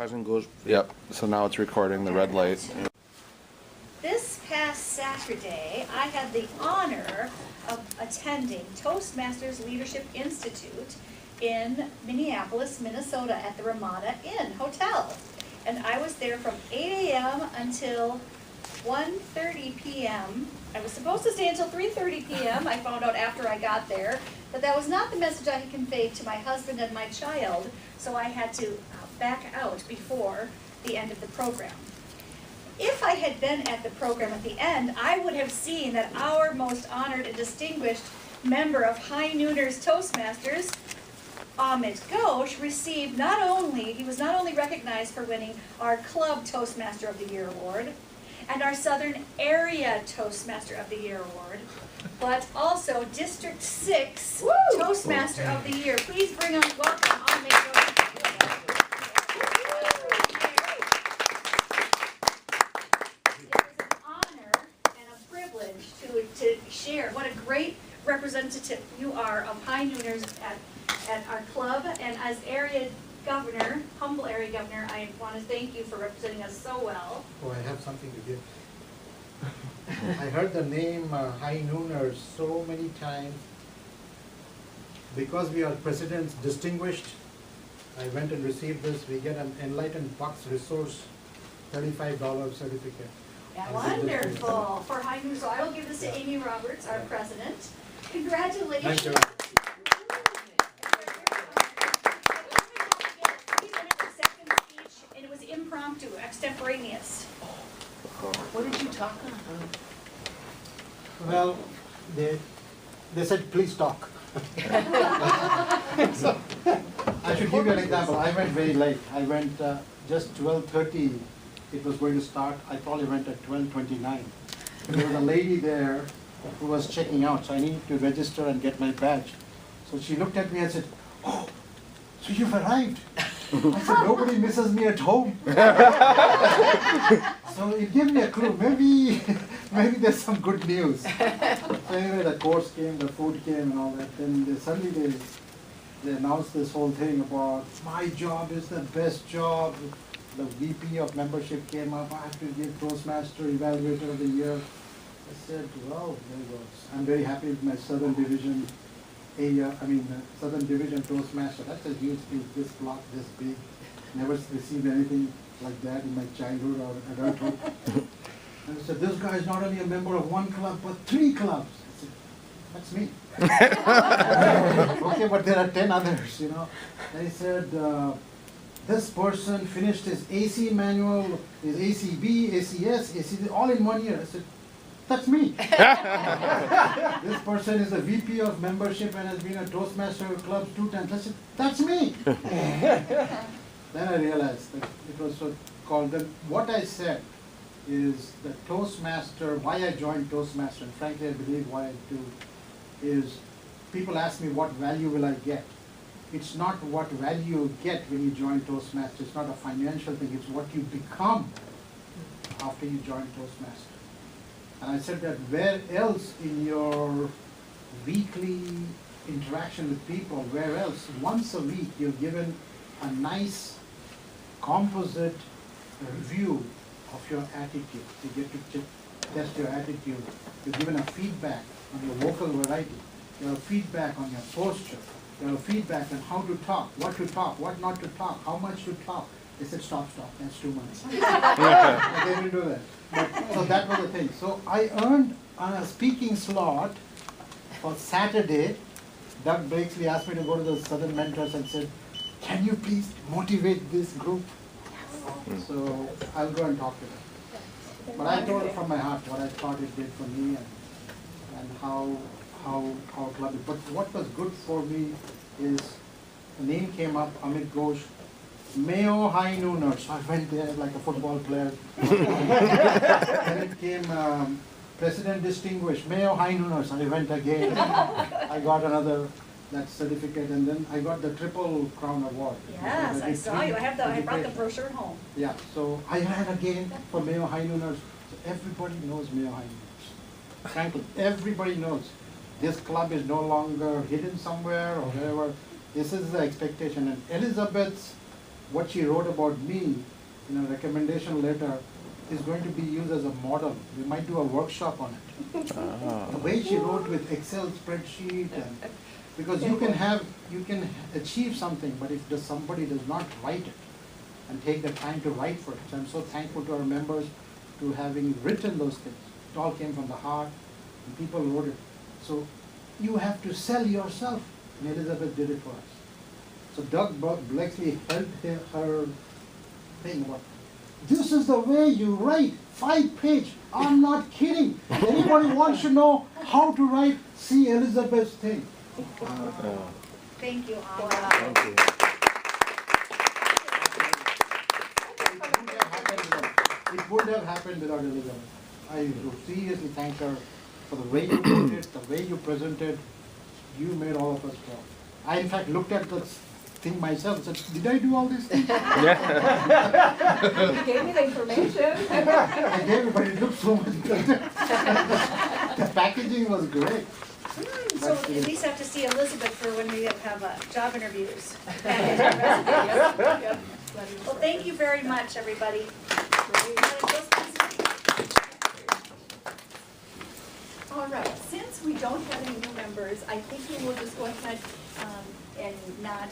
Cousin goes, yep, so now it's recording the red light. This past Saturday, I had the honor of attending Toastmasters Leadership Institute in Minneapolis, Minnesota at the Ramada Inn Hotel. And I was there from 8 a.m. until 1:30 p.m. I was supposed to stay until 3:30 p.m. I found out after I got there, but that was not the message I had conveyed to my husband and my child, so I had to back out before the end of the program. If I had been at the program at the end, I would have seen that our most honored and distinguished member of High Nooners Toastmasters, Amit Ghosh, received he was not only recognized for winning our Club Toastmaster of the Year Award and our Southern Area Toastmaster of the Year Award, but also District 6 Toastmaster of the Year. Please bring on welcome Amit Ghosh. To share what a great representative you are of High Nooners at our club, and as area governor, humble area governor, I want to thank you for representing us so well. Oh, I have something to give. I heard the name High Nooners so many times. Because we are president's distinguished, I went and received this. We get an Enlightened Bucks Resource $35 certificate. Yeah, wonderful for High Nooners. So I will give this to Amy Roberts, our president. Congratulations. Thank you. And it was impromptu, extemporaneous. What did you talk about? Well, they said, please talk. So, I should give you an example. I went very late. I went just 12:30. It was going to start. I probably went at 12:29. There was a lady there who was checking out, so I needed to register and get my badge. So she looked at me and said, "Oh, so you've arrived." I said, "Nobody misses me at home." So it gave me a clue. Maybe there's some good news. So anyway, the course came, the food came, and all that. Then suddenly they announced this whole thing about my job is the best job. The VP of membership came up. I have to give Toastmaster Evaluator of the Year. I said, well, there goes. I'm very happy with my Southern Division Southern Division Toastmaster. That's a huge thing, this block, this big. Never received anything like that in my childhood or adulthood. And I said, this guy is not only a member of one club, but 3 clubs. I said, that's me. Okay, but there are 10 others, you know. And he said, this person finished his AC manual, his ACB, ACS, ACD, all in 1 year. I said, that's me. This person is a VP of membership and has been a Toastmaster of clubs 2 times. I said, that's me. Then I realized that it was so called. Then what I said is that Toastmaster, why I joined Toastmaster, and frankly I believe why I do, is people ask me what value will I get. It's not what value you get when you join Toastmaster. It's not a financial thing. It's what you become after you join Toastmaster. And I said that where else in your weekly interaction with people, where else, once a week you're given a nice composite review of your attitude. You get to test your attitude. You're given a feedback on your vocal variety. You have feedback on your posture. You have feedback on how to talk, what not to talk, how much to talk. They said, stop, that's too much. They didn't do that. But, so that was the thing. So I earned a speaking slot for Saturday. Doug Blakesley asked me to go to the Southern Mentors and said, can you please motivate this group? So I'll go and talk to them. But I told it from my heart what I thought it did for me and how club it. But what was good for me is the name came up, Amit Ghosh, Mayo High Nooners. I went there like a football player. Then it came President Distinguished, Mayo High Nooners. I went again. I got another that certificate, and then I got the Triple Crown Award. Yes, I saw you. I brought the brochure home. Yeah, so I ran again for Mayo High Nooners. So everybody knows Mayo High Nooners. Frankly, everybody knows. This club is no longer hidden somewhere or wherever. This is the expectation. And Elizabeth's what she wrote about me in a recommendation letter is going to be used as a model. We might do a workshop on it. The way she wrote with Excel spreadsheet, and because you can achieve something, but if somebody does not write it and take the time to write for it. So I'm so thankful to our members to having written those things. It all came from the heart, and people wrote it. So you have to sell yourself, and Elizabeth did it for us. So Doug Blakeslee held her thing. What? This is the way you write 5-page. I'm not kidding. Anybody wants to know how to write, see Elizabeth's thing. Thank you, Anna. Thank you. It wouldn't have happened without Elizabeth. I seriously thank her for the way you wrote it, the way you presented. You made all of us proud. I in fact looked at the thing myself and said, did I do all these things? You gave me the information. I gave it, but it looked so much better. The packaging was great. So at least have to see Elizabeth for when we have job interviews. Well, thank you very much, everybody. All right, since we don't have any new members, I think we will just go ahead and not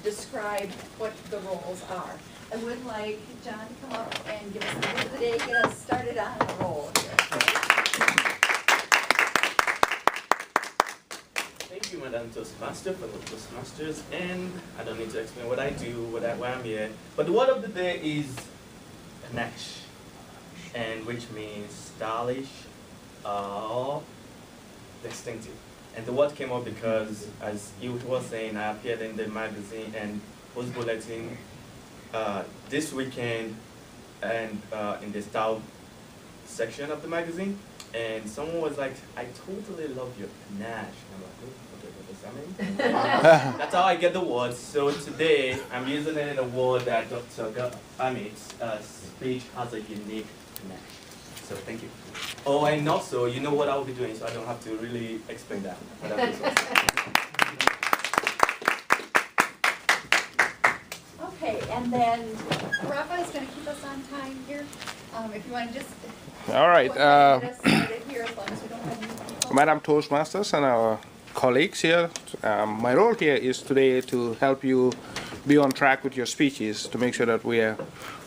describe what the roles are. I would like John to come up and give us the word of the day, get us started on the roll here. Thank you, Madam Toastmaster, for the Toastmasters, and I don't need to explain what I do, why I'm here. But the word of the day is panache, and which means stylish or distinctive. And the word came up because, as you was saying, I appeared in the magazine and Post Bulletin this weekend, and in the style section of the magazine. And someone was like, I totally love your panache. And I'm like, okay, what does that mean? That's how I get the word. So today, I'm using it in a word that Dr. Amit's speech has a unique panache. So thank you. Oh, and also, you know what I'll be doing, so I don't have to really explain that. But that was awesome. Okay, and then Rafa is going to keep us on time here. If you want to just All right. go ahead and get us started here, as long as we don't have new people. Madam Toastmasters and our colleagues here, my role here is today to help you be on track with your speeches, to make sure that we are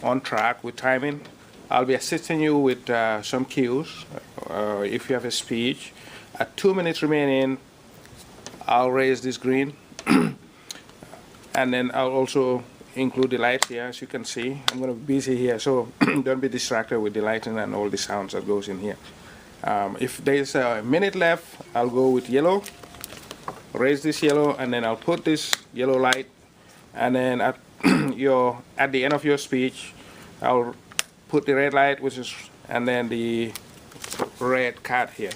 on track with timing. I'll be assisting you with some cues. If you have a speech, at 2 minutes remaining, I'll raise this green. And then I'll also include the lights here, as you can see. I'm going to be busy here, so don't be distracted with the lighting and all the sounds that goes in here. If there's a minute left, I'll go with yellow, raise this yellow, and then I'll put this yellow light, and then at the end of your speech, I'll put the red light, and then the red card here.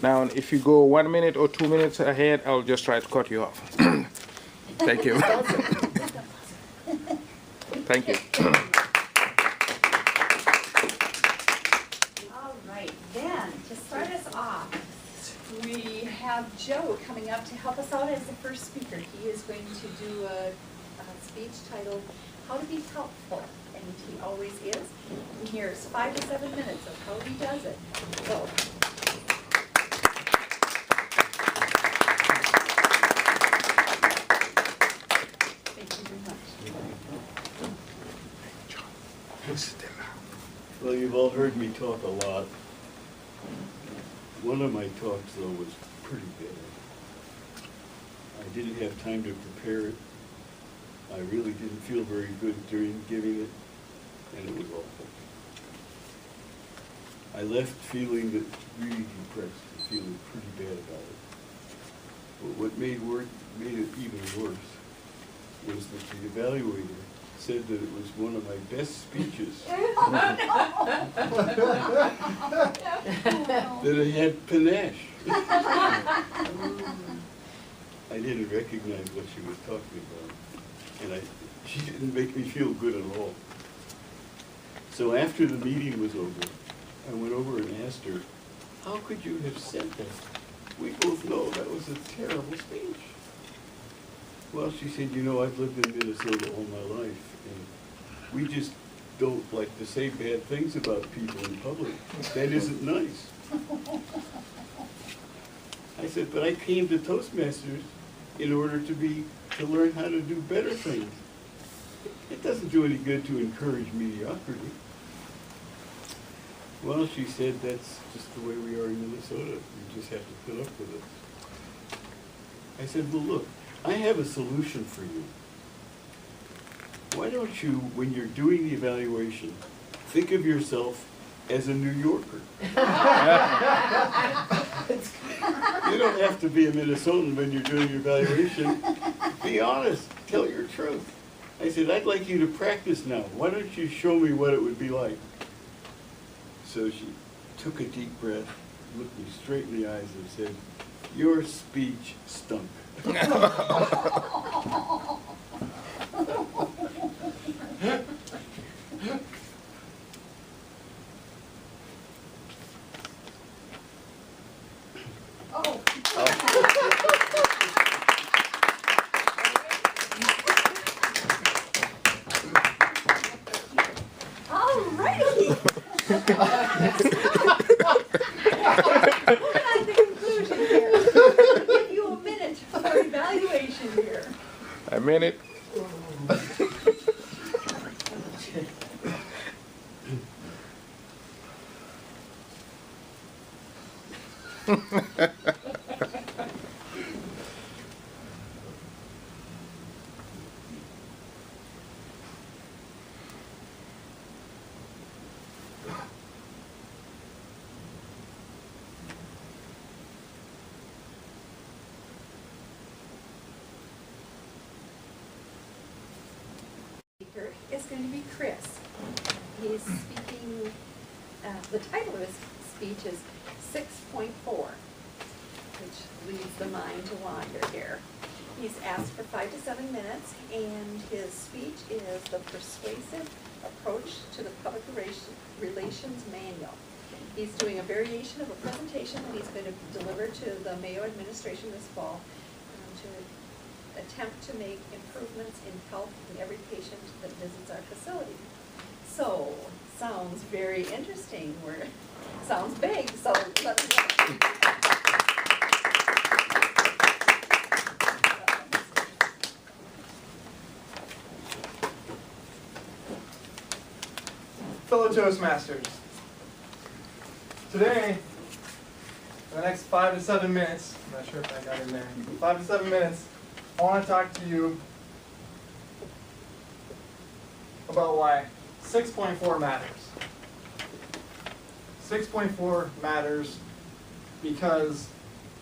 Now, if you go 1 minute or 2 minutes ahead, I'll just try to cut you off. Thank you. Thank you. All right, then, to start us off, we have Joe coming up to help us out as the first speaker. He is going to do a speech titled, How to Be Helpful, and he always is. And here's 5 to 7 minutes of how he does it. Go. Thank you very much. Well, you've all heard me talk a lot. One of my talks, though, was pretty bad. I didn't have time to prepare it. I really didn't feel very good during giving it, and it was awful. I left feeling really depressed, and feeling pretty bad about it. But what made it even worse was that the evaluator said that it was one of my best speeches. That I had panache. I didn't recognize what she was talking about, and she didn't make me feel good at all. So after the meeting was over, I went over and asked her, how could you have said that? We both know that was a terrible speech. Well, she said, you know, I've lived in Minnesota all my life, and we just don't like to say bad things about people in public. That isn't nice. I said, but I came to Toastmasters in order to learn how to do better things. It doesn't do any good to encourage mediocrity. Well, she said, that's just the way we are in Minnesota. You just have to put up with it. I said, well, look, I have a solution for you. Why don't you, when you're doing the evaluation, think of yourself as a New Yorker? You don't have to be a Minnesotan when you're doing your evaluation. Be honest. Tell your truth. I said, I'd like you to practice now. Why don't you show me what it would be like? So she took a deep breath, looked me straight in the eyes and said, your speech stunk. All righty. We're at the conclusion here. I'll give you a minute for evaluation here. A minute. Speaker is going to be Chris. He's speaking, the title of his speech is 6.4, which leads the mind to wander here. He's asked for 5 to 7 minutes, and his speech is the persuasive approach to the public relations manual. He's doing a variation of a presentation that he's going to deliver to the Mayo administration this fall to attempt to make improvements in health in every patient that visits our facility. So, sounds very interesting. Sounds big, so let's go. Fellow Toastmasters, today, for the next 5 to 7 minutes, I'm not sure if I got in there, 5 to 7 minutes, I want to talk to you about why 6.4 matters. 6.4 matters because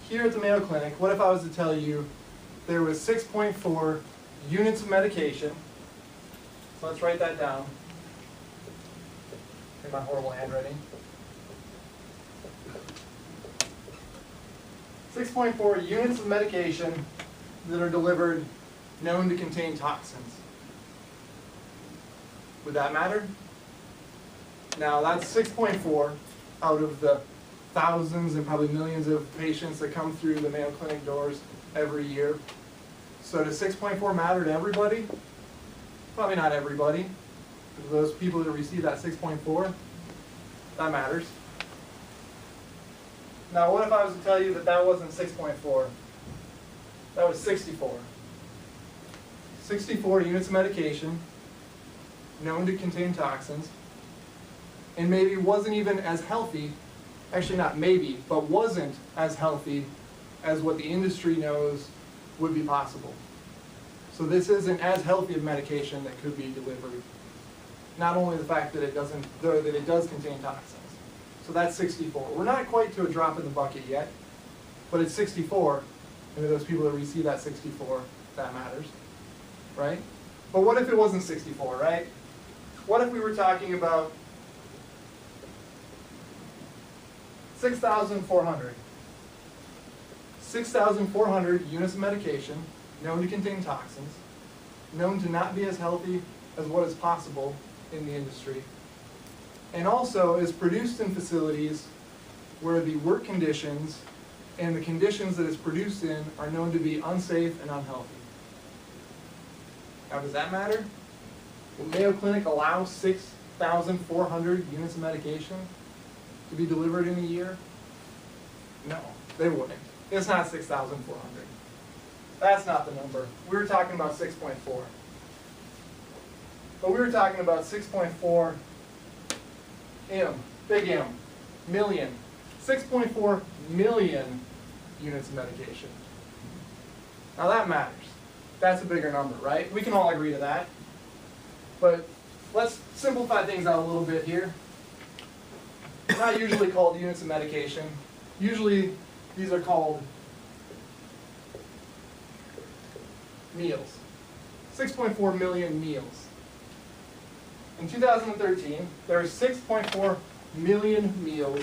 here at the Mayo Clinic, what if I was to tell you there was 6.4 units of medication? So let's write that down. In my horrible handwriting. 6.4 units of medication that are delivered known to contain toxins. Would that matter? Now that's 6.4 out of the thousands and probably millions of patients that come through the Mayo Clinic doors every year. So does 6.4 matter to everybody? Probably not everybody. For those people that receive that 6.4, that matters. Now what if I was to tell you that that wasn't 6.4? That was 64. 64 units of medication known to contain toxins, and maybe wasn't even as healthy, actually not maybe, but wasn't as healthy as what the industry knows would be possible. So this isn't as healthy of medication that could be delivered. Not only the fact that it does contain toxins. So that's 64. We're not quite to a drop in the bucket yet, but it's 64, and to those people that receive that 64, that matters, right? But what if it wasn't 64, right? What if we were talking about 6,400? 6,400 units of medication known to contain toxins, known to not be as healthy as what is possible in the industry, and also is produced in facilities where the work conditions and the conditions that it's produced in are known to be unsafe and unhealthy. Now, does that matter? Will Mayo Clinic allow 6,400 units of medication to be delivered in a year? No, they wouldn't. It's not 6,400. That's not the number. We were talking about 6.4. But we were talking about 6.4 big M, million. 6.4 million units of medication. Now that matters. That's a bigger number, right? We can all agree to that. But let's simplify things out a little bit here. They're not usually called units of medication. Usually these are called meals. 6.4 million meals. In 2013, there are 6.4 million meals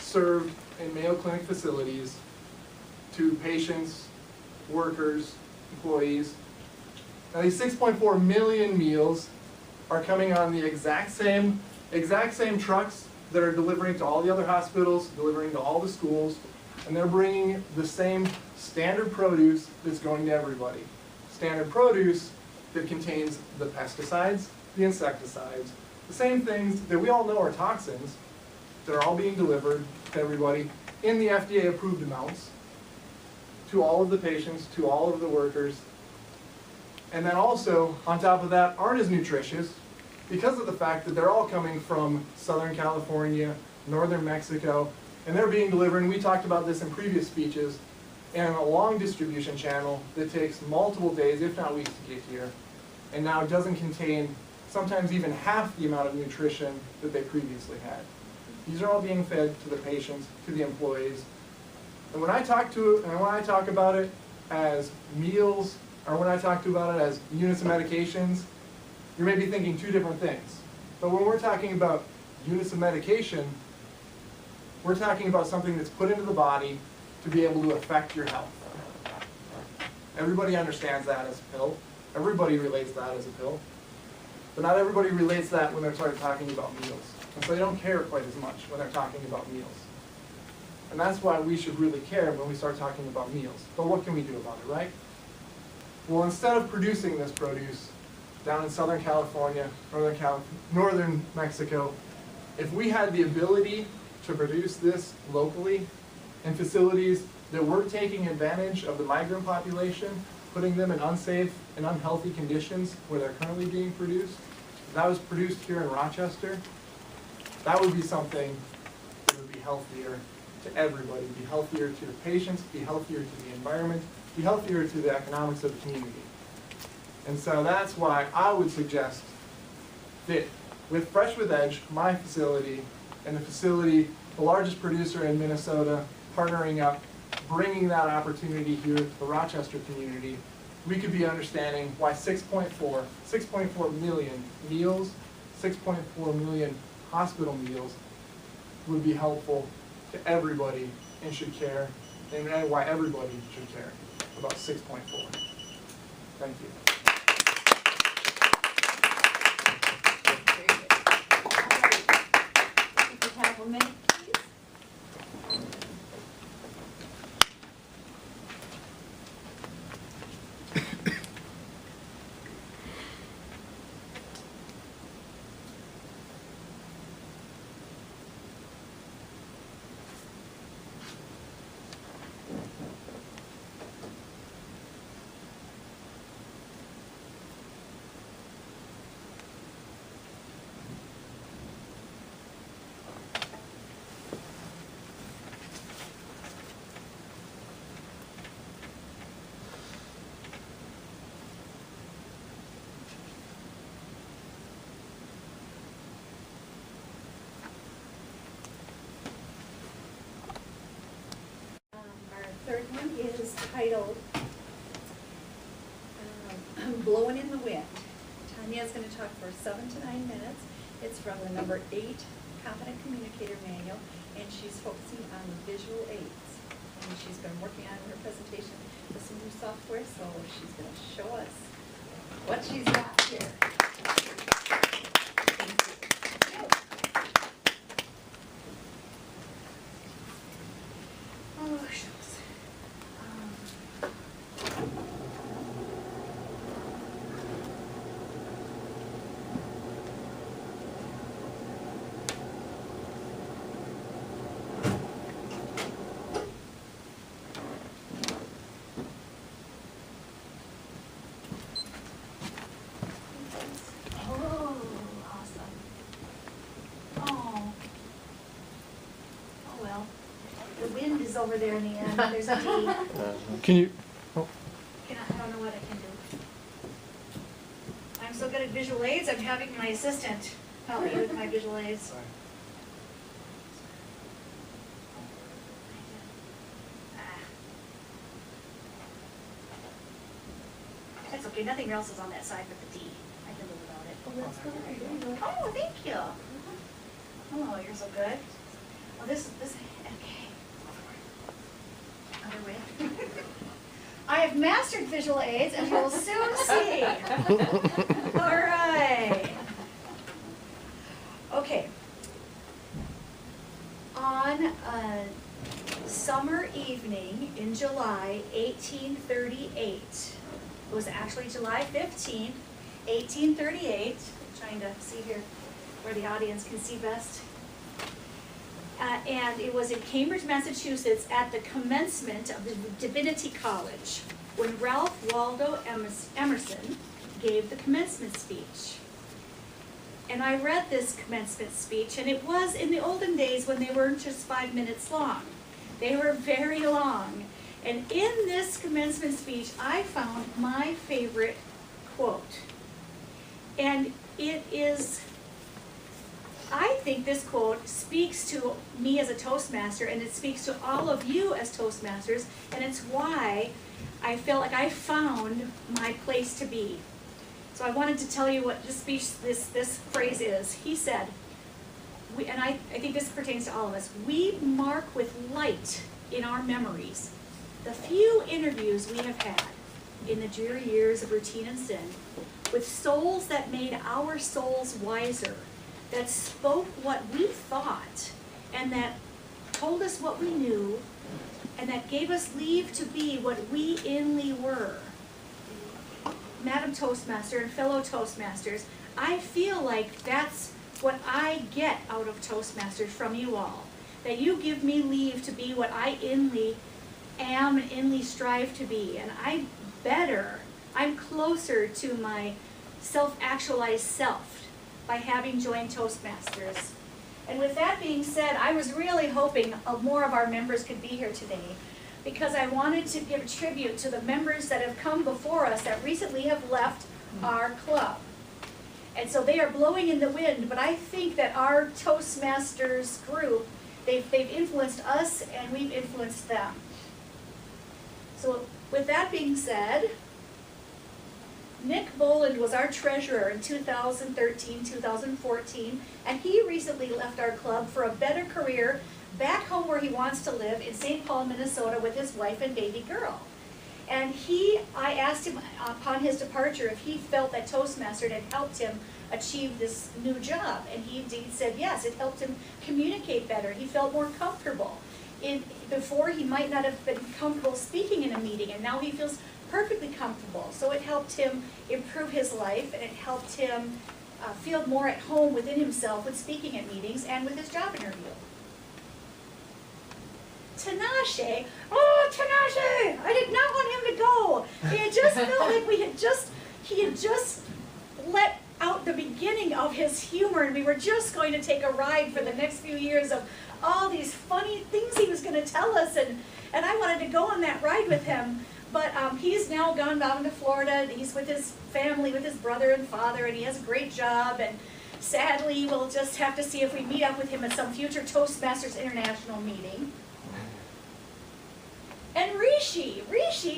served in Mayo Clinic facilities to patients, workers, employees. Now these 6.4 million meals are coming on the exact same trucks that are delivering to all the other hospitals, delivering to all the schools, and they're bringing the same standard produce that's going to everybody. Standard produce that contains the pesticides, the insecticides, the same things that we all know are toxins that are all being delivered to everybody in the FDA approved amounts, to all of the patients, to all of the workers. And then also, on top of that, aren't as nutritious because of the fact that they're all coming from Southern California, Northern Mexico, and they're being delivered, and we talked about this in previous speeches, in a long distribution channel that takes multiple days, if not weeks, to get here, and now doesn't contain sometimes even half the amount of nutrition that they previously had. These are all being fed to the patients, to the employees. And when I talk about it as meals, or when I talk about it as units of medications, you may be thinking two different things. But when we're talking about units of medication, we're talking about something that's put into the body to be able to affect your health. Everybody understands that as a pill. Everybody relates that as a pill. But not everybody relates that when they're started talking about meals. And so they don't care quite as much when they're talking about meals. And that's why we should really care when we start talking about meals. But what can we do about it, right? Well, instead of producing this produce down in Southern California, Northern Mexico, if we had the ability to produce this locally in facilities that were taking advantage of the migrant population, putting them in unsafe and unhealthy conditions where they're currently being produced, if that was produced here in Rochester, that would be something that would be healthier to everybody, be healthier to the patients, be healthier to the environment, be healthier to the economics of the community. And so that's why I would suggest that with Fresh with Edge, my facility, and the facility, the largest producer in Minnesota, partnering up, bringing that opportunity here to the Rochester community, we could be understanding why 6.4 million meals, 6.4 million hospital meals would be helpful to everybody and should care, and why everybody should care about 6.4. Thank you. If you have a minute, please. Our third one is titled Blowing in the Wind. Tanya is going to talk for 7 to 9 minutes. It's from the number 8 Confident Communicator Manual, and she's focusing on the visual aids. And she's been working on her presentation with some new software, so she's going to show us what she's got here. Oh, shucks. D's over there in the end. There's a D. Can you, I don't know what I can do. I'm so good at visual aids, I'm having my assistant help me with my visual aids. That's okay, nothing else is on that side but the D. I can live without it. Oh, that's good. Oh, thank you. Oh, you're so good. Oh, this, okay. Other way. I have mastered visual aids and we'll soon see. All right. Okay. On a summer evening in July 1838, it was actually July 15th, 1838, trying to see here where the audience can see best. And it was in Cambridge, Massachusetts at the commencement of the Divinity College when Ralph Waldo Emerson gave the commencement speech. And I read this commencement speech, and it was in the olden days when they weren't just 5 minutes long. They were very long. And in this commencement speech, I found my favorite quote. And it is, I think this quote speaks to me as a Toastmaster, and it speaks to all of you as Toastmasters, and it's why I feel like I found my place to be. So I wanted to tell you what this speech, this phrase is. He said, and I think this pertains to all of us, we mark with light in our memories the few interviews we have had in the dreary years of routine and sin with souls that made our souls wiser, that spoke what we thought, and that told us what we knew, and that gave us leave to be what we inly were. Madam Toastmaster and fellow Toastmasters, I feel like that's what I get out of Toastmasters from you all. That you give me leave to be what I inly am and inly strive to be. And I'm closer to my self-actualized self by having joined Toastmasters. And with that being said, I was really hoping more of our members could be here today, because I wanted to give a tribute to the members that have come before us that recently have left our club. And so they are blowing in the wind, but I think that our Toastmasters group, they've influenced us and we've influenced them. So with that being said, Nick Boland was our treasurer in 2013, 2014, and he recently left our club for a better career back home where he wants to live in St. Paul, Minnesota with his wife and baby girl. And I asked him upon his departure if he felt that Toastmaster had helped him achieve this new job. And he indeed said yes, it helped him communicate better. He felt more comfortable. Before he might not have been comfortable speaking in a meeting, and now he feels perfectly comfortable. So it helped him improve his life, and it helped him feel more at home within himself with speaking at meetings and with his job interview. Tinashe, I did not want him to go. He had just felt like he had just let out the beginning of his humor, and we were just going to take a ride for the next few years of all these funny things he was going to tell us, and I wanted to go on that ride with him. But he's now gone down to Florida, and he's with his family, with his brother and father, and he has a great job, and sadly we'll just have to see if we meet up with him at some future Toastmasters International meeting. And Rishi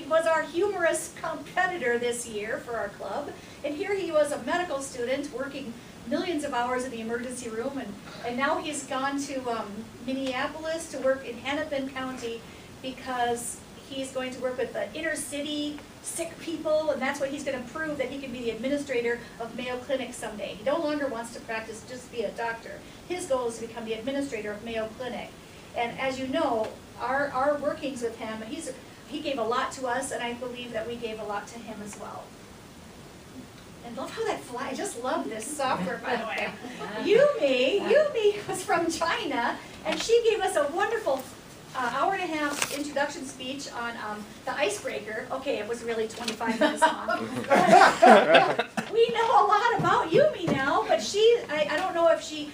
was our humorous competitor this year for our club. And here he was, a medical student working millions of hours in the emergency room. And now he's gone to Minneapolis to work in Hennepin County because he's going to work with the inner city sick people. And that's what he's going to prove, that he can be the administrator of Mayo Clinic someday. He no longer wants to practice just be a doctor. His goal is to become the administrator of Mayo Clinic. And as you know, our workings with him, he gave a lot to us, and I believe that we gave a lot to him as well. And love how that flies. I just love this software, by the way. Yumi was from China, and she gave us a wonderful hour and a half introduction speech on the icebreaker. Okay, it was really 25 minutes long. We know a lot about Yumi now, but I don't know if you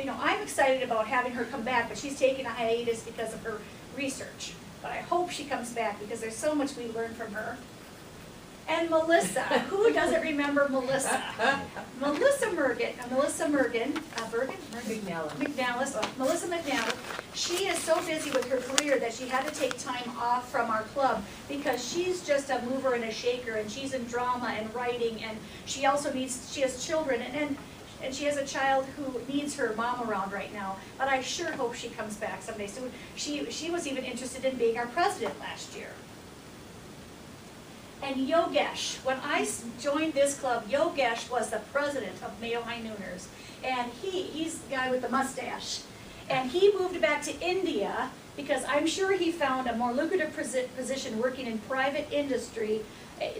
know, I'm excited about having her come back, but she's taking a hiatus because of her research. But I hope she comes back because there's so much we learned from her. And Melissa, who doesn't remember Melissa? Melissa Mergen, Melissa McNally. She is so busy with her career that she had to take time off from our club because she's just a mover and a shaker, and she's in drama and writing, and she also she has children, and she has a child who needs her mom around right now. But I sure hope she comes back someday soon. She was even interested in being our president last year. And Yogesh, when I joined this club, Yogesh was the president of Mayo High Nooners. And he's the guy with the mustache. And he moved back to India because I'm sure he found a more lucrative position working in private industry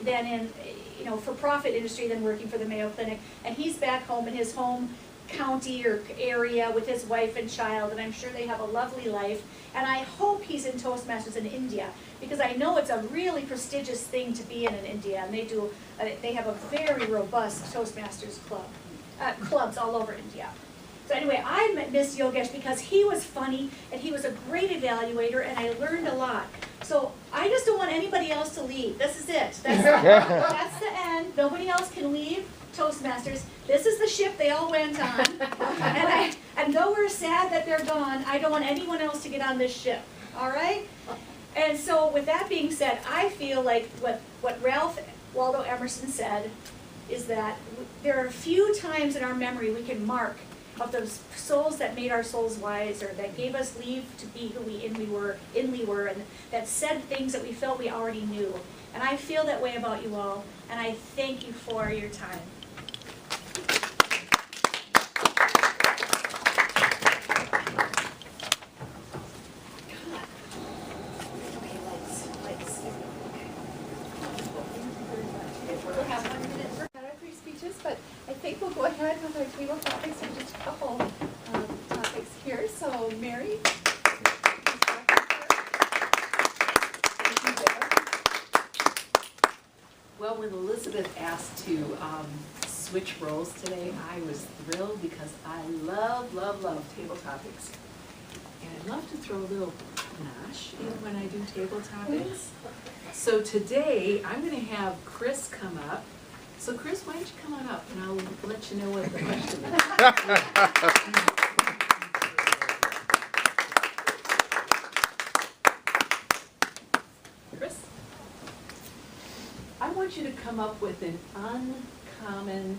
than in, you know, for-profit industry than working for the Mayo Clinic. And he's back home in his home county or area with his wife and child, and I'm sure they have a lovely life. And I hope he's in Toastmasters in India, because I know it's a really prestigious thing to be in India, and they have a very robust Toastmasters clubs all over India. So anyway, I miss Yogesh because he was funny, and he was a great evaluator, and I learned a lot. So I just don't want anybody else to leave. This is it. That's the end. Nobody else can leave Toastmasters. This is the ship they all went on. And though we're sad that they're gone, I don't want anyone else to get on this ship. All right? And so with that being said, I feel like what Ralph Waldo Emerson said is that there are a few times in our memory we can mark of those souls that made our souls wise, or that gave us leave to be who we inly were, and that said things that we felt we already knew. And I feel that way about you all, and I thank you for your time. We'll have 1 minute for Not our 3 speeches, but I think we'll go ahead with our table topics and just a couple topics here. So, Mary. Well, when Elizabeth asked to switch roles today, I was thrilled because I love table topics. And I love to throw a little panache in when I do table topics. So today, I'm going to have Chris come up. So Chris, why don't you come on up and I'll let you know what the question is. Chris? I want you to come up with an uncommon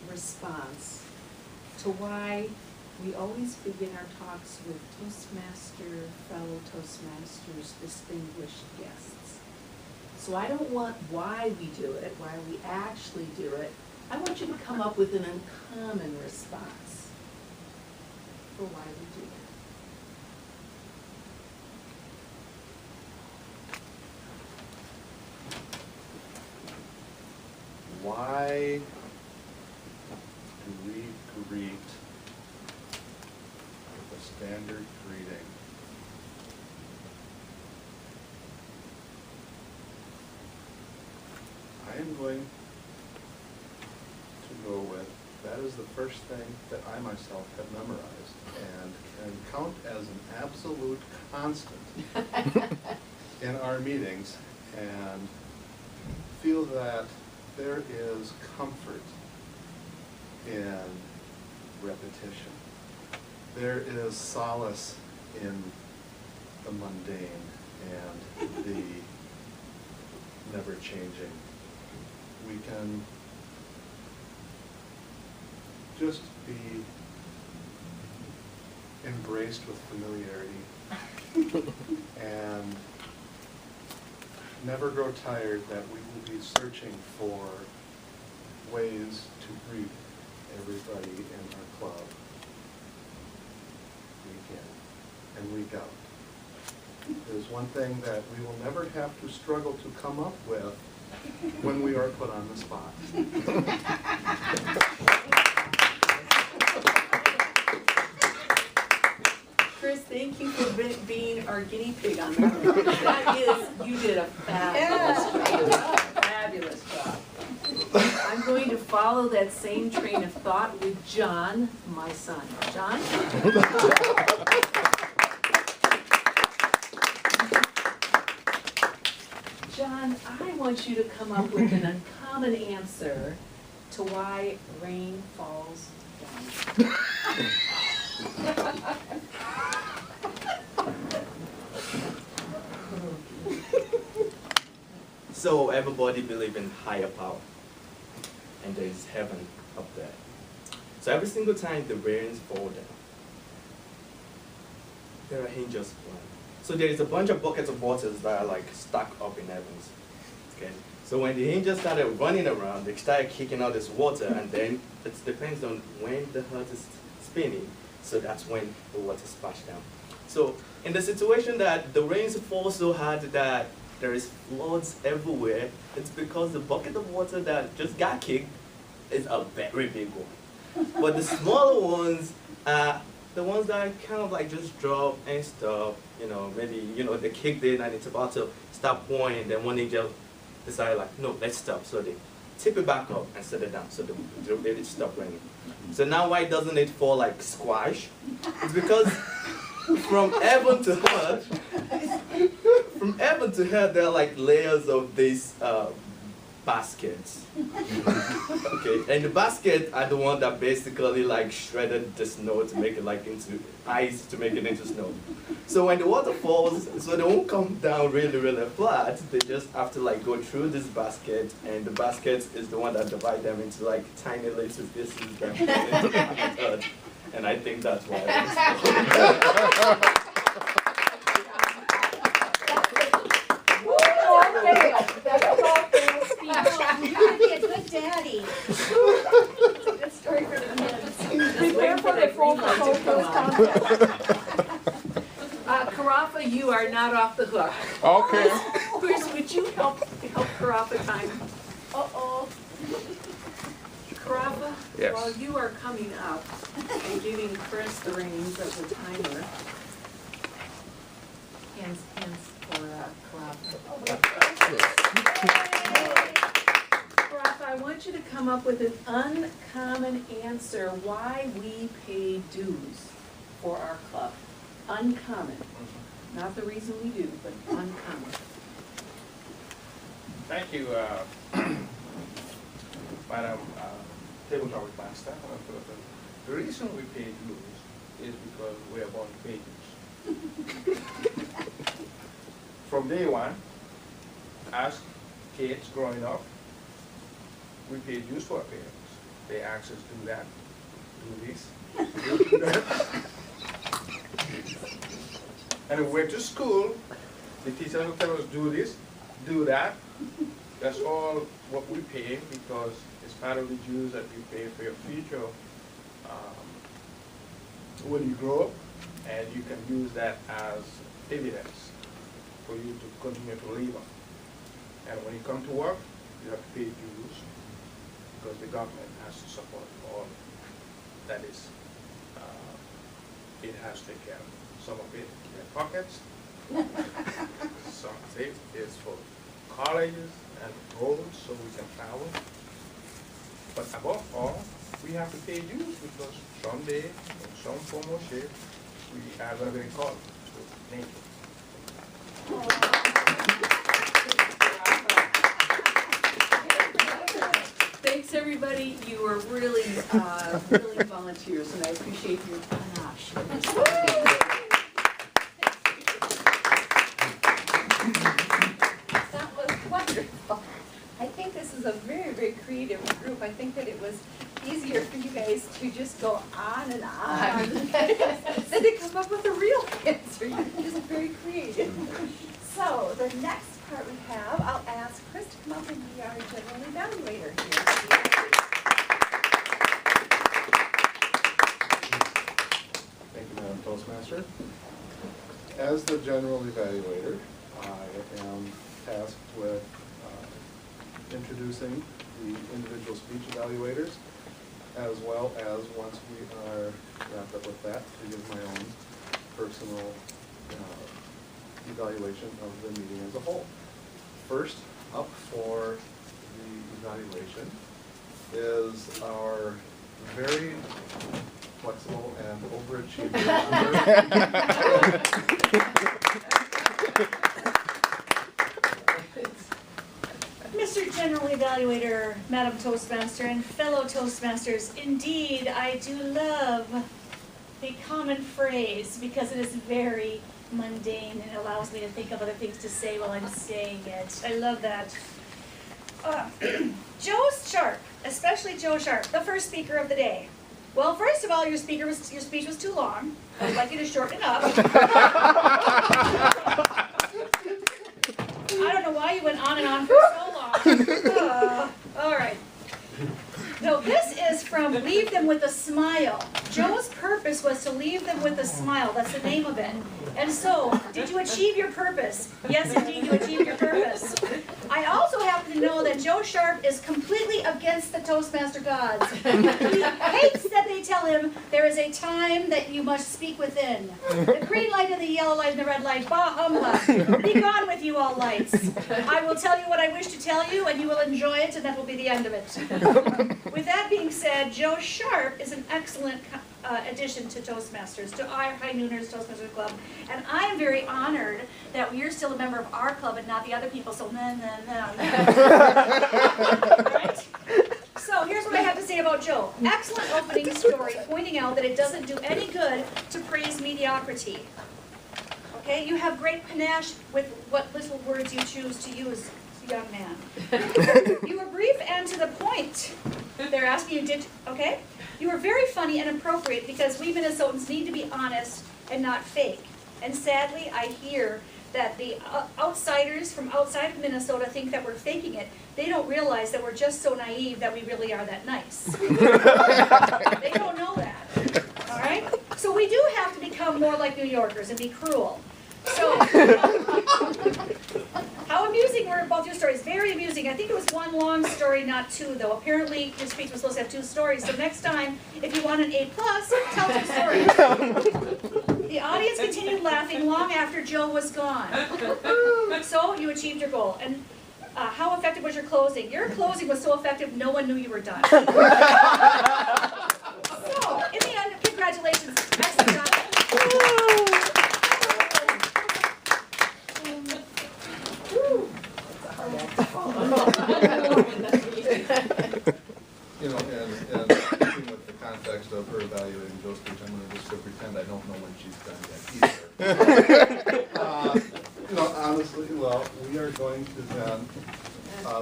response to why we always begin our talks with fellow Toastmasters, distinguished guests. So I don't want why we do it, why we actually do it. I want you to come up with an uncommon response for why we do it. Why do we greet with a standard greeting? I am going to go with, that is the first thing that I myself have memorized and can count as an absolute constant in our meetings, and feel that there is comfort in repetition. There is solace in the mundane and the never-changing. We can just be embraced with familiarity and never grow tired that we will be searching for ways to greet everybody in our club week in and week out. There's one thing that we will never have to struggle to come up with when we are put on the spot. Chris, Chris, thank you for being our guinea pig on that one. That is, you did a fabulous job. I'm going to follow that same train of thought with John, my son. John? John, I want you to come up with an uncommon answer to why rain falls down. So everybody believe in higher power, and there is heaven up there. So every single time the rains fall down, there are angels flying. So there is a bunch of buckets of waters that are like stuck up in heavens. Okay. So when the angels started running around, they started kicking out this water, and then it depends on when the earth is spinning. So that's when the water splashed down. So in the situation that the rains fall so hard that there is floods everywhere, it's because the bucket of water that just got kicked is a very big one. But the smaller ones are the ones that kind of like just drop and stop, maybe, they kicked in and it's about to stop pouring, and then one angel decided like, no, let's stop. So they tip it back up and set it down so it stopped raining. So now why doesn't it fall like squash? It's because from heaven to earth, there are like layers of these baskets. Okay, and the basket are the one that basically like shredded the snow to make it like into ice to make it into snow. So when the water falls, so they won't come down really, really flat. They just have to like go through this basket, and the basket is the one that divides them into like tiny little pieces that go into the earth. And I think that's why. You're gonna be a good daddy. Good story for the kids. Prepare for the full Carafa, you are not off the hook. Okay. Chris, would you help Carafa time? Uh-oh. Carafa, Yes. while you are coming up and giving Chris the reins of the timer, hands for Carafa. Carafa, I want you to come up with an uncommon answer why we pay dues for our club. Uncommon. Not the reason we do, but uncommon. Thank you, Madam Table Topic Master. The reason we pay dues is because we are born to pay dues. From day one, as kids growing up, we pay dues to our parents. They ask us to do that, do this, do that. And if we're to school, the teachers will tell us do this, do that. That's all what we pay because it's part of the dues that you pay for your future when you grow up, and you can use that as evidence for you to continue to live on. And when you come to work, you have to pay dues because the government has to support all that is, it has to take care of. Some of it in their pockets, some of it is for colleges and roads so we can travel. But above all, we have to pay dues because someday, in some form or shape, we are going to be called to nature. Thanks, everybody. You are really, really volunteers, and I appreciate your panache. That was wonderful. I think this is a very, very creative group. I think that it was easier for you guys to just go on and on than to come up with a real answer. You're just very creative. So the next part we have, I'll ask Chris to come up and be our general evaluator here. Thank you, Madam Toastmaster. As the general evaluator, I am tasked with introducing the individual speech evaluators, as well as, once we are wrapped up with that, to give my own personal evaluation of the meeting as a whole. First up for the evaluation is our very flexible and overachieving Mr. General Evaluator, Madam Toastmaster, and fellow Toastmasters, indeed, I do love the common phrase because it is very mundane and allows me to think of other things to say while I'm saying it. I love that. Joe Sharp, especially Joe Sharp, the first speaker of the day. Well, first of all, your speech was too long. I'd like you to shorten it up. I don't know why you went on and on for so long. All right. No, this is from Leave Them With a Smile. Joe's purpose was to leave them with a smile. That's the name of it. And so, did you achieve your purpose? Yes, indeed, you achieved your purpose. I also happen to know that Joe Sharp is completely against the Toastmaster gods. He hates that they tell him there is a time that you must speak within. The green light and the yellow light and the red light, bah humbug. Be gone with you all lights. I will tell you what I wish to tell you, and you will enjoy it, and that will be the end of it. With that being said, Joe Sharp is an excellent addition to Toastmasters, to our High Nooners Toastmasters Club, and I am very honored that you're still a member of our club and not the other people, so nah. Right? So here's what I have to say about Joe. Excellent opening story pointing out that it doesn't do any good to praise mediocrity. Okay, you have great panache with what little words you choose to use, young man. You were brief and to the point. They're asking you, okay? You were very funny and appropriate because we Minnesotans need to be honest and not fake. And sadly, I hear that the outsiders from outside of Minnesota think that we're faking it. They don't realize that we're just so naive that we really are that nice. They don't know that, all right? So we do have to become more like New Yorkers and be cruel. So, how amusing were both your stories? Very amusing. I think it was one long story, not two, though. Apparently, your speech was supposed to have 2 stories. So next time, if you want an A+, tell 2 stories. The audience continued laughing long after Joe was gone. So you achieved your goal. And how effective was your closing? Your closing was so effective, no one knew you were done. So, in the end, congratulations. Excellent job. You know, and keeping with the context of her evaluating Joe's speech, I'm going to just pretend I don't know when she's done yet either. You know, honestly, well, we are going to then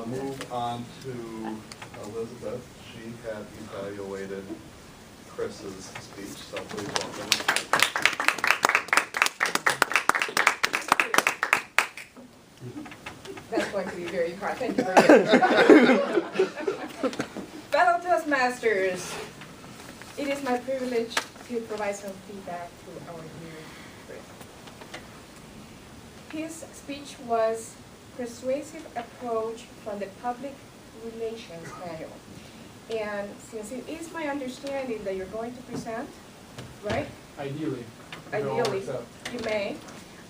move on to Elizabeth. She had evaluated Chris's speech, so please welcome. That's going to be very hard. Thank you very much. Fellow Toastmasters, it is my privilege to provide some feedback to our dear Chris. His speech was persuasive approach from the public relations manual. And since it is my understanding that you're going to present, right? Ideally. Ideally, you may.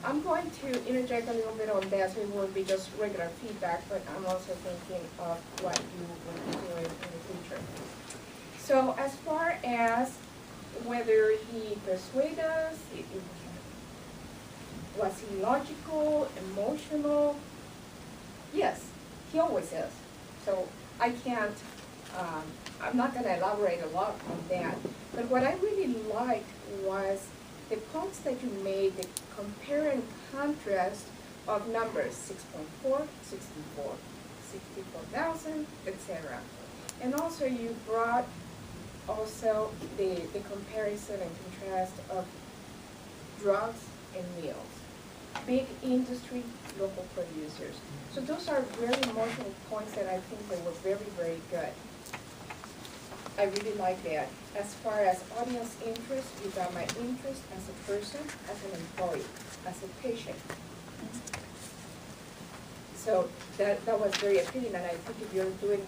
I'm going to interject a little bit on that, so it won't be just regular feedback, but I'm also thinking of what you will be doing in the future. So as far as whether he persuaded us, was he logical, emotional? Yes, he always is. So I can't, I'm not going to elaborate a lot on that. But what I really liked was the points that you made, the compare and contrast of numbers, 6.4, 64, 64,000, etc. And also you brought also the comparison and contrast of drugs and meals. Big industry, local producers. So those are very emotional points that I think they were very, very good. I really like that. As far as audience interest, you got my interest as a person, as an employee, as a patient. So that was very appealing, and I think if you're doing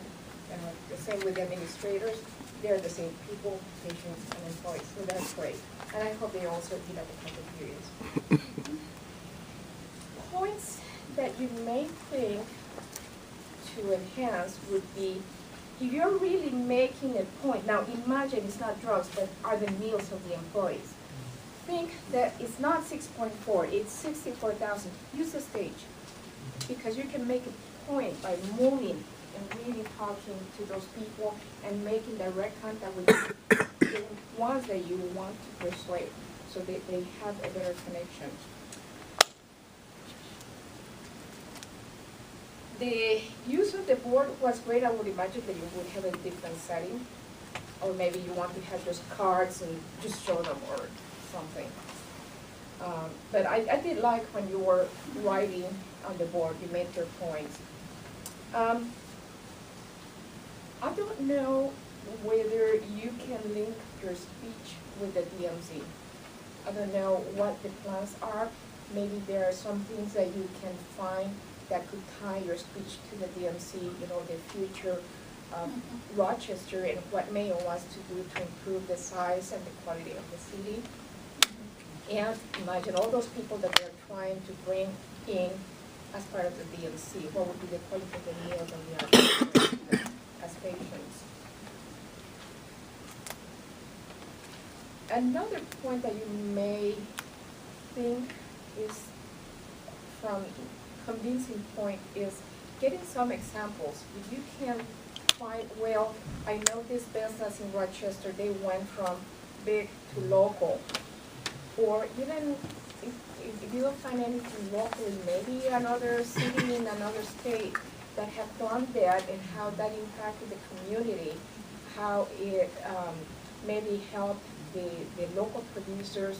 the same with the administrators, they're the same people, patients, and employees, so that's great. And I hope they also eat at the cafeterias. Points that you may think to enhance would be, if you're really making a point, now imagine it's not drugs, but are the meals of the employees. Think that it's not 6.4, it's 64,000. Use the stage, because you can make a point by moving and really talking to those people and making direct contact with the ones that you want to persuade, so they have a better connection. The use of the board was great. I would imagine that you would have a different setting, or maybe you want to have just cards and just show them or something. But I did like when you were writing on the board, you made your points. I don't know whether you can link your speech with the DMZ. I don't know what the plans are. Maybe there are some things that you can find that could tie your speech to the DMC, you know, the future of Rochester and what Mayo wants to do to improve the size and the quality of the city. And imagine all those people that they're trying to bring in as part of the DMC. What would be the quality of the meals and the other as patients? Another point that you may think is from convincing point is getting some examples. If you can find, well, I know this business in Rochester, they went from big to local. Or even if you don't find anything locally, maybe another city in another state that have done that and how that impacted the community, how it maybe helped the local producers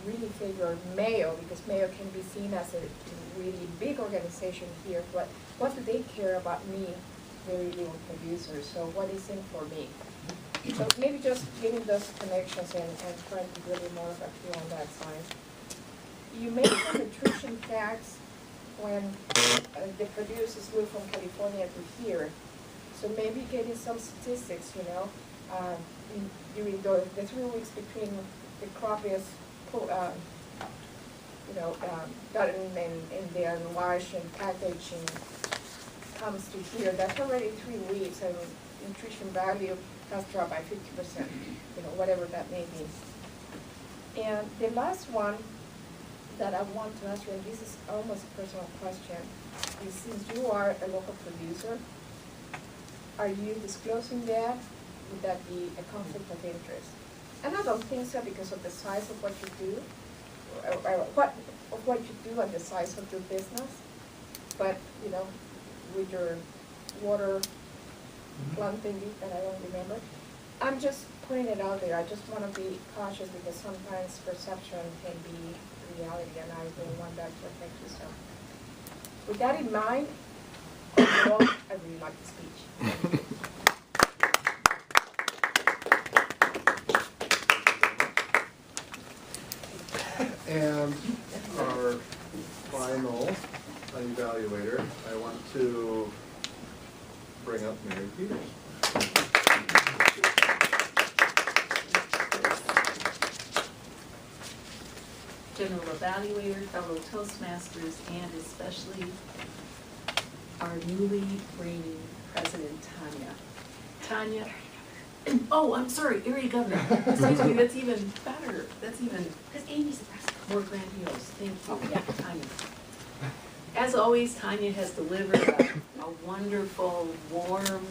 really favor Mayo, because Mayo can be seen as a really big organization here, but what do they care about me, very little producers? So what is in for me? So maybe just getting those connections and trying to really more of a feel on that side. You made some nutrition facts when the producers moved from California to here. So maybe getting some statistics, you know, during the 3 weeks between the crop is, gotten and then washed and packaged and comes to here. That's already 3 weeks, and nutrition value has dropped by 50%, you know, whatever that may be. And the last one that I want to ask you, and this is almost a personal question, is since you are a local producer, are you disclosing that? Would that be a conflict of interest? And I don't think so, because of the size of what you do, what you do and the size of your business. But, you know, with your water plant thingy that I don't remember, I'm just putting it out there. I just want to be cautious, because sometimes perception can be reality, and I don't want that to affect yourself. With that in mind, overall, I really like the speech. And our final evaluator, I want to bring up Mary Peters. General evaluator, fellow Toastmasters, and especially our newly reigning president, Tanya. Tanya, oh, I'm sorry, area governor. Excuse me, that's even better. That's even, Because Amy's the president. more grandiose. Thank you, yeah, Tanya. As always, Tanya has delivered a wonderful, warm,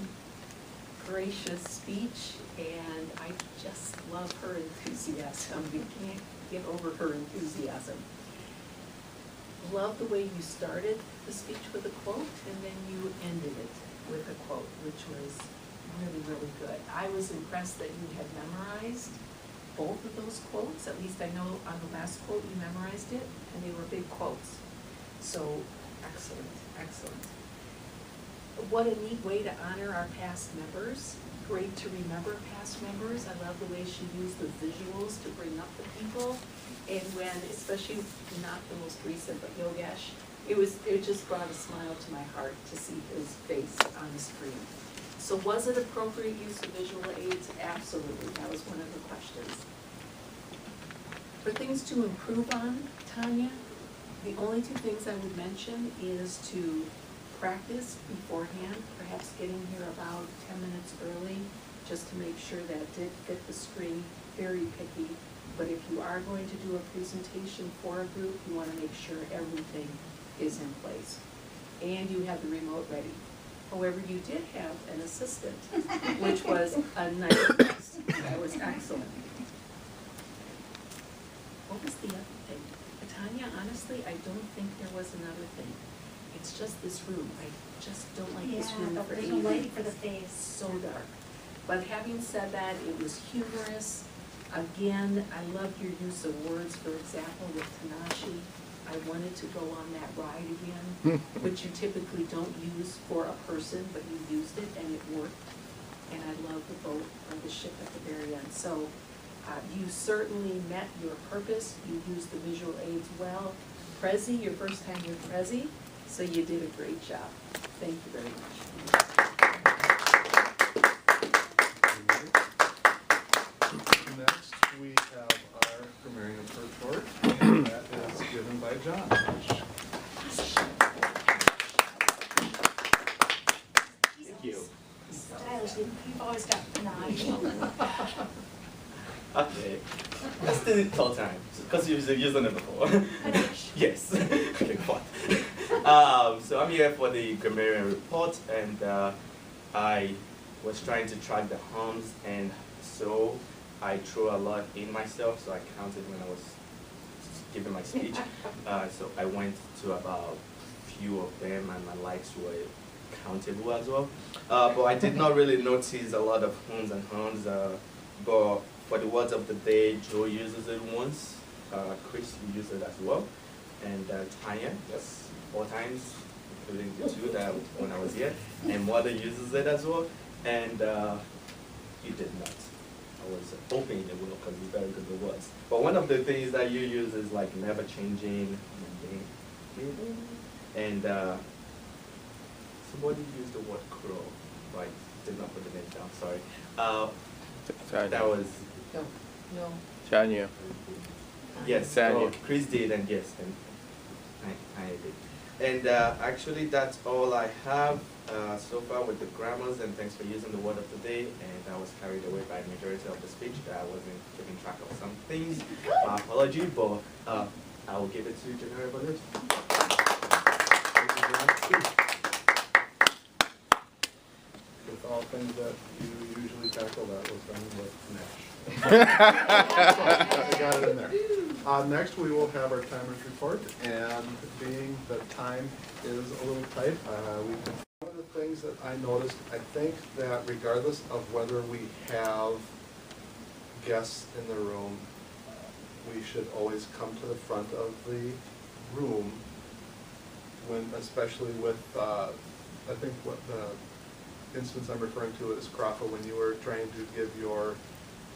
gracious speech, and I just love her enthusiasm. You can't get over her enthusiasm. Love the way you started the speech with a quote, and then you ended it with a quote, which was really, really good. I was impressed that you had memorized both of those quotes. At least I know on the last quote you memorized it, and they were big quotes. So, excellent, excellent. What a neat way to honor our past members. Great to remember past members. I love the way she used the visuals to bring up the people. And when, especially not the most recent, but Yogesh, it just brought a smile to my heart to see his face on the screen. So was it appropriate use of visual aids? Absolutely, that was one of the questions. For things to improve on, Tanya, the only two things I would mention is to practice beforehand, perhaps getting here about 10 minutes early, just to make sure that it did fit the screen, very picky. But if you are going to do a presentation for a group, you want to make sure everything is in place. And you have the remote ready. However, you did have an assistant, which was a nice plus. That was excellent. What was the other thing? Tanya, honestly, I don't think there was another thing. It's just this room. I just don't like this room for there's no anything. light for the face. So dark. But having said that, it was humorous. Again, I love your use of words. For example, with Tanashi, I wanted to go on that ride again, which you typically don't use for a person, but you used it and it worked. And I love the boat or the ship at the very end. So you certainly met your purpose. You used the visual aids well. Prezi, your first time with Prezi, so you did a great job. Thank you very much. Next, we have our grammarian report, and that is given by John. Thank you. Stylish, you've always got panache. Okay. Let's do it all time, because you've done it before. Panache. Yes. Okay, fine. So I'm here for the grammarian report, and I was trying to track the harms, and so I threw a lot in myself, so I counted when I was giving my speech. So I went to about few of them, and my likes were countable as well. But I did not really notice a lot of hums and hums. But for the words of the day, Joe uses it once. Chris used it as well. And Tanya, just 4 times, including the 2 that when I was here. And Mother uses it as well. And you did not. I was hoping it will because it's very good with words. But one of the things that you use is like never changing. And somebody used the word crow, but I did not put the name down, sorry. That was, No. Tanya. yes, Tanya. Chris did, and yes, and I did. And actually that's all I have so far with the grammars, and thanks for using the word of the day. And I was carried away by the majority of the speech that I wasn't keeping track of some things. My apology, but I will give it to General Ballard. With all things that you usually tackle, that was done with Nash. I got it in there. Next, we will have our timer's report, and being the time is a little tight, one of the things that I noticed, I think that regardless of whether we have guests in the room, we should always come to the front of the room when, especially with, I think what the instance I'm referring to is Crawford, when you were trying to give your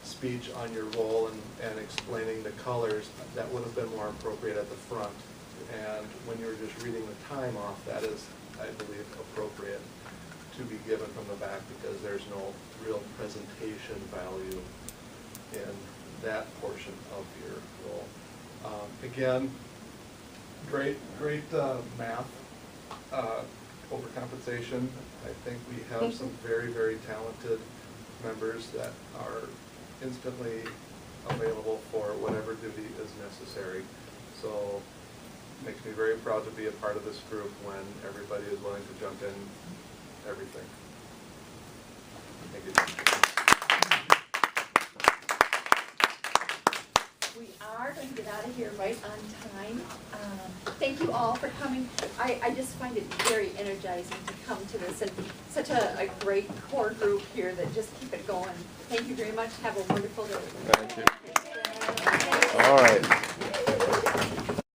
speech on your role and explaining the colors, that would have been more appropriate at the front. And when you were just reading the time off, that is, I believe, appropriate to be given from the back because there's no real presentation value in that portion of your role. Again, great math overcompensation. I think we have some very, very talented members that are instantly available for whatever duty is necessary. So it makes me very proud to be a part of this group when everybody is willing to jump in everything. Thank you. We are going to get out of here right on time. Thank you all for coming. I just find it very energizing to come to this, and such a great core group here that just keep it going. Thank you very much. Have a wonderful day. Thank you. All right.